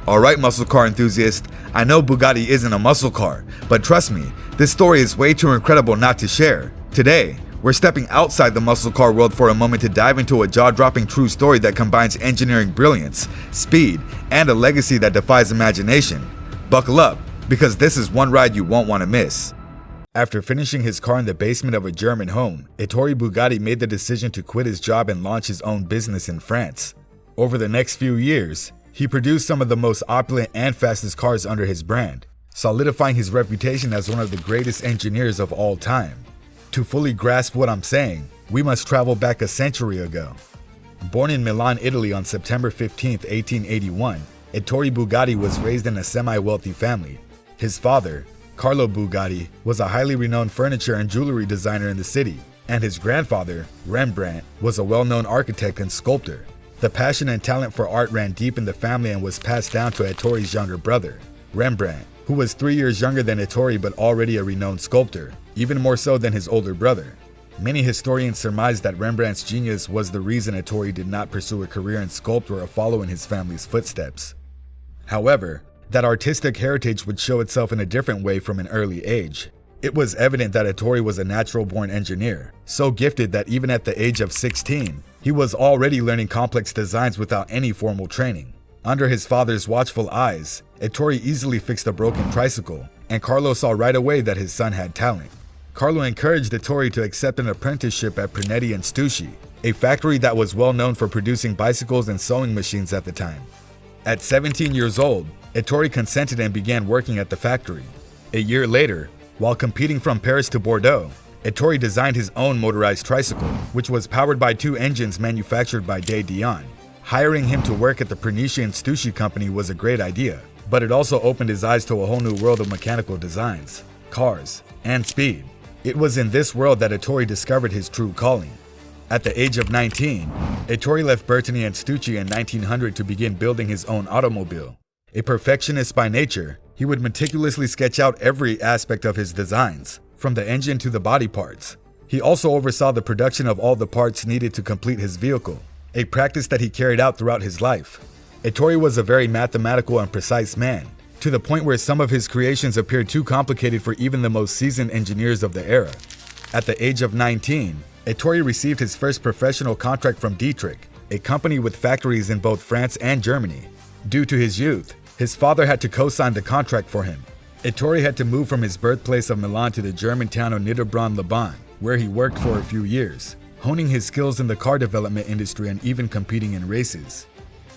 Alright muscle car enthusiast, I know Bugatti isn't a muscle car, but trust me, this story is way too incredible not to share. Today, we're stepping outside the muscle car world for a moment to dive into a jaw-dropping true story that combines engineering brilliance, speed, and a legacy that defies imagination. Buckle up, because this is one ride you won't want to miss. After finishing his car in the basement of a German home, Ettore Bugatti made the decision to quit his job and launch his own business in France. Over the next few years, he produced some of the most opulent and fastest cars under his brand, solidifying his reputation as one of the greatest engineers of all time. To fully grasp what I'm saying, we must travel back a century ago. Born in Milan, Italy on September 15, 1881, Ettore Bugatti was raised in a semi-wealthy family. His father, Carlo Bugatti, was a highly renowned furniture and jewelry designer in the city, and his grandfather, Rembrandt, was a well-known architect and sculptor. The passion and talent for art ran deep in the family and was passed down to Ettore's younger brother, Rembrandt, who was 3 years younger than Ettore but already a renowned sculptor, even more so than his older brother. Many historians surmise that Rembrandt's genius was the reason Ettore did not pursue a career in sculpture or follow in his family's footsteps. However, that artistic heritage would show itself in a different way from an early age. It was evident that Ettore was a natural-born engineer, so gifted that even at the age of 16, he was already learning complex designs without any formal training. Under his father's watchful eyes, Ettore easily fixed a broken tricycle, and Carlo saw right away that his son had talent. Carlo encouraged Ettore to accept an apprenticeship at Preneti and Stucci, a factory that was well known for producing bicycles and sewing machines at the time. At 17 years old, Ettore consented and began working at the factory. A year later, while competing from Paris to Bordeaux, Ettore designed his own motorized tricycle, which was powered by 2 engines manufactured by De Dion. Hiring him to work at the Preneti and Stucci company was a great idea, but it also opened his eyes to a whole new world of mechanical designs, cars, and speed. It was in this world that Ettore discovered his true calling. At the age of 19, Ettore left Bertini and Stucci in 1900 to begin building his own automobile. A perfectionist by nature, he would meticulously sketch out every aspect of his designs, from the engine to the body parts. He also oversaw the production of all the parts needed to complete his vehicle, a practice that he carried out throughout his life. Ettore was a very mathematical and precise man, to the point where some of his creations appeared too complicated for even the most seasoned engineers of the era. At the age of 19, Ettore received his first professional contract from Dietrich, a company with factories in both France and Germany. Due to his youth, his father had to co-sign the contract for him. Ettore had to move from his birthplace of Milan to the German town of Niederbronn-Leban, where he worked for a few years, honing his skills in the car development industry and even competing in races.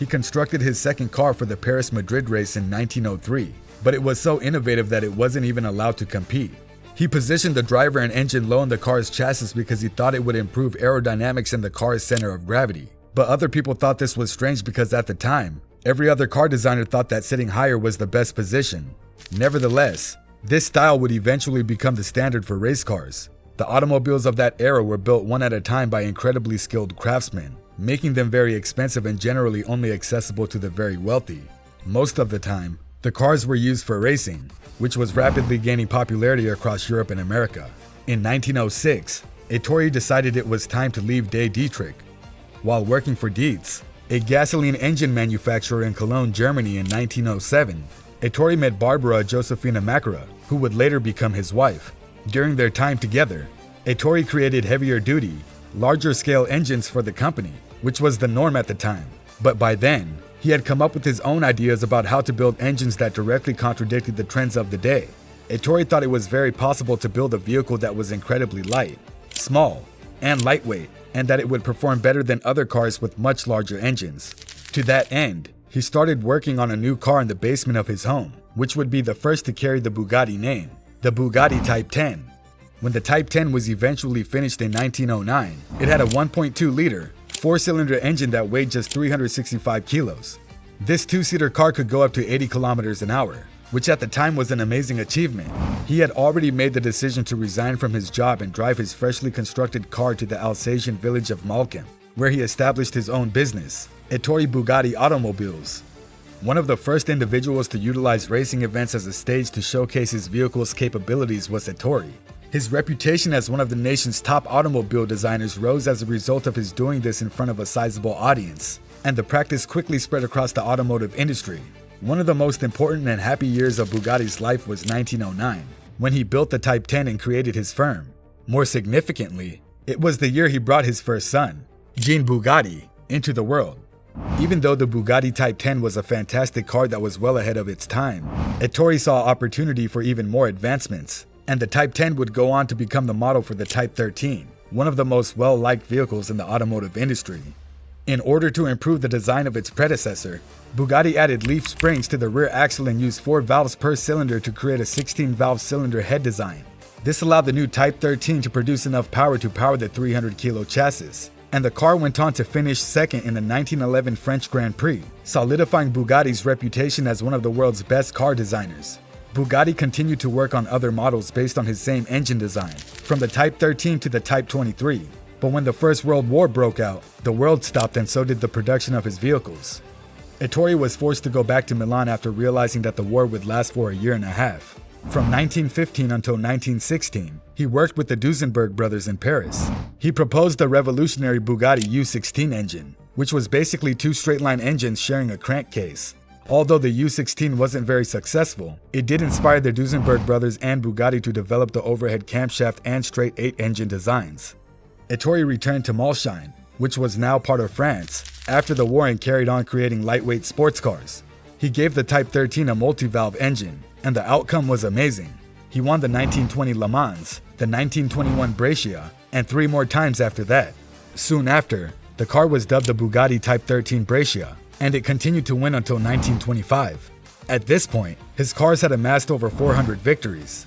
He constructed his second car for the Paris-Madrid race in 1903, but it was so innovative that it wasn't even allowed to compete. He positioned the driver and engine low in the car's chassis because he thought it would improve aerodynamics in the car's center of gravity. But other people thought this was strange because at the time, every other car designer thought that sitting higher was the best position. Nevertheless, this style would eventually become the standard for race cars. The automobiles of that era were built one at a time by incredibly skilled craftsmen, making them very expensive and generally only accessible to the very wealthy. Most of the time, the cars were used for racing, which was rapidly gaining popularity across Europe and America. In 1906, Ettore decided it was time to leave De Dietrich. While working for Dietz, a gasoline engine manufacturer in Cologne, Germany in 1907, Ettore met Barbara Josephina Macra, who would later become his wife. During their time together, Ettore created heavier-duty, larger-scale engines for the company, which was the norm at the time. But by then, he had come up with his own ideas about how to build engines that directly contradicted the trends of the day. Ettore thought it was very possible to build a vehicle that was incredibly light, small, and lightweight, and that it would perform better than other cars with much larger engines. To that end, he started working on a new car in the basement of his home, which would be the first to carry the Bugatti name, the Bugatti Type 10. When the Type 10 was eventually finished in 1909, it had a 1.2-liter, 4-cylinder engine that weighed just 365 kilos. This 2-seater car could go up to 80 kilometers an hour, which at the time was an amazing achievement. He had already made the decision to resign from his job and drive his freshly constructed car to the Alsatian village of Malchem, where he established his own business, Ettore Bugatti Automobiles. One of the first individuals to utilize racing events as a stage to showcase his vehicle's capabilities was Ettore. His reputation as one of the nation's top automobile designers rose as a result of his doing this in front of a sizable audience, and the practice quickly spread across the automotive industry. One of the most important and happy years of Bugatti's life was 1909, when he built the Type 10 and created his firm. More significantly, it was the year he brought his first son, Jean Bugatti, into the world. Even though the Bugatti Type 10 was a fantastic car that was well ahead of its time, Ettore saw opportunity for even more advancements, and the Type 10 would go on to become the model for the Type 13, one of the most well-liked vehicles in the automotive industry. In order to improve the design of its predecessor, Bugatti added leaf springs to the rear axle and used 4 valves per cylinder to create a 16-valve cylinder head design. This allowed the new Type 13 to produce enough power to power the 300-kilo chassis, and the car went on to finish second in the 1911 French Grand Prix, solidifying Bugatti's reputation as one of the world's best car designers. Bugatti continued to work on other models based on his same engine design, from the Type 13 to the Type 23. But when the First World War broke out, the world stopped and so did the production of his vehicles. Ettore was forced to go back to Milan after realizing that the war would last for a year and a half. From 1915 until 1916, he worked with the Duesenberg brothers in Paris. He proposed the revolutionary Bugatti U16 engine, which was basically 2 straight-line engines sharing a crankcase. Although the U16 wasn't very successful, it did inspire the Duesenberg brothers and Bugatti to develop the overhead camshaft and straight 8 engine designs. Ettore returned to Molsheim, which was now part of France, after the war and carried on creating lightweight sports cars. He gave the Type 13 a multi-valve engine, and the outcome was amazing. He won the 1920 Le Mans, the 1921 Brescia, and 3 more times after that. Soon after, the car was dubbed the Bugatti Type 13 Brescia, and it continued to win until 1925. At this point, his cars had amassed over 400 victories.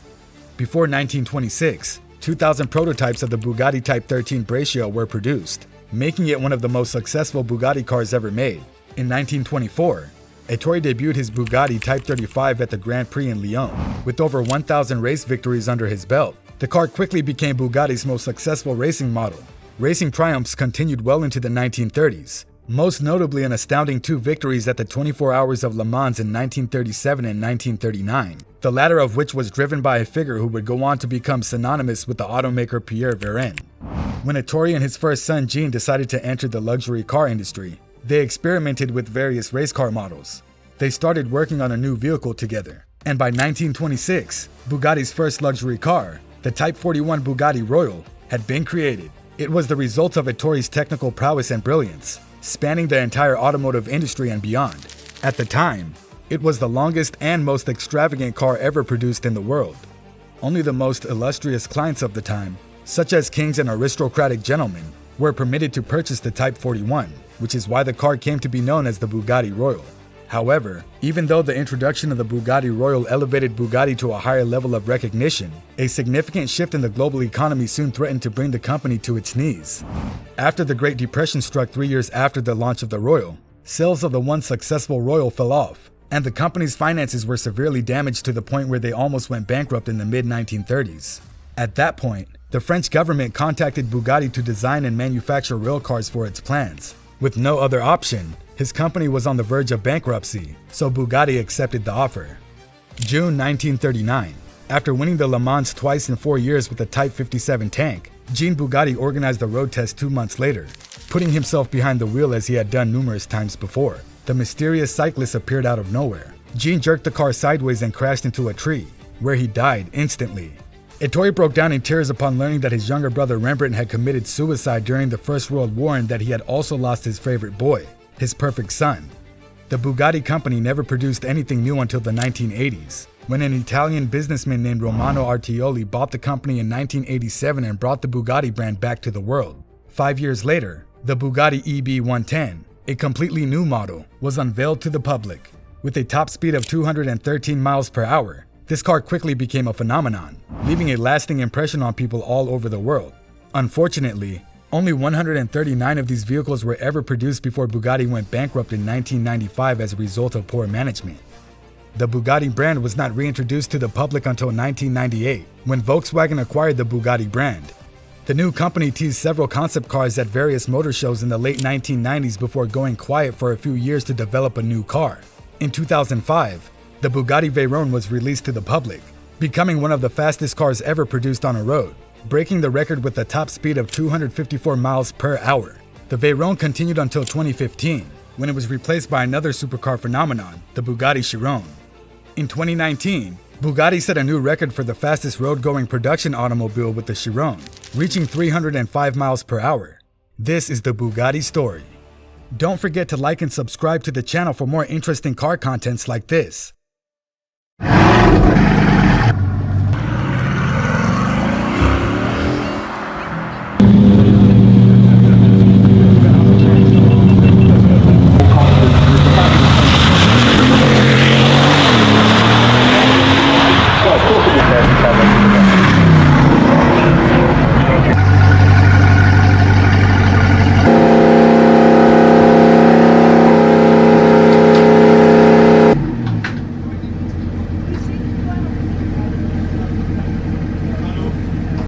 Before 1926, 2,000 prototypes of the Bugatti Type 13 Brescia were produced, making it one of the most successful Bugatti cars ever made. In 1924, Ettore debuted his Bugatti Type 35 at the Grand Prix in Lyon. With over 1,000 race victories under his belt, the car quickly became Bugatti's most successful racing model. Racing triumphs continued well into the 1930s, most notably an astounding 2 victories at the 24 Hours of Le Mans in 1937 and 1939, the latter of which was driven by a figure who would go on to become synonymous with the automaker Pierre Veyron. When Ettore and his first son Jean decided to enter the luxury car industry, they experimented with various race car models. They started working on a new vehicle together, and by 1926, Bugatti's first luxury car, the Type 41 Bugatti Royal, had been created. It was the result of Ettore's technical prowess and brilliance, spanning the entire automotive industry and beyond. At the time, it was the longest and most extravagant car ever produced in the world. Only the most illustrious clients of the time, such as kings and aristocratic gentlemen, were permitted to purchase the Type 41, which is why the car came to be known as the Bugatti Royal. However, even though the introduction of the Bugatti Royal elevated Bugatti to a higher level of recognition, a significant shift in the global economy soon threatened to bring the company to its knees. After the Great Depression struck 3 years after the launch of the Royal, sales of the once successful Royal fell off, and the company's finances were severely damaged to the point where they almost went bankrupt in the mid-1930s. At that point, the French government contacted Bugatti to design and manufacture rail cars for its plans. With no other option, his company was on the verge of bankruptcy, so Bugatti accepted the offer. June 1939. After winning the Le Mans twice in 4 years with the Type 57 tank, Jean Bugatti organized a road test 2 months later. Putting himself behind the wheel as he had done numerous times before, the mysterious cyclist appeared out of nowhere. Jean jerked the car sideways and crashed into a tree, where he died instantly. Ettore broke down in tears upon learning that his younger brother Rembrandt had committed suicide during the First World War and that he had also lost his favorite boy, his perfect son. The Bugatti company never produced anything new until the 1980s, when an Italian businessman named Romano Artioli bought the company in 1987 and brought the Bugatti brand back to the world. 5 years later, the Bugatti EB110, a completely new model, was unveiled to the public. With a top speed of 213 miles per hour, this car quickly became a phenomenon, leaving a lasting impression on people all over the world. Unfortunately, only 139 of these vehicles were ever produced before Bugatti went bankrupt in 1995 as a result of poor management. The Bugatti brand was not reintroduced to the public until 1998, when Volkswagen acquired the Bugatti brand. The new company teased several concept cars at various motor shows in the late 1990s before going quiet for a few years to develop a new car. In 2005, the Bugatti Veyron was released to the public, becoming one of the fastest cars ever produced on a road, breaking the record with a top speed of 254 miles per hour. The Veyron continued until 2015, when it was replaced by another supercar phenomenon, the Bugatti Chiron. In 2019, Bugatti set a new record for the fastest road-going production automobile with the Chiron, reaching 305 miles per hour. This is the Bugatti story. Don't forget to like and subscribe to the channel for more interesting car contents like this.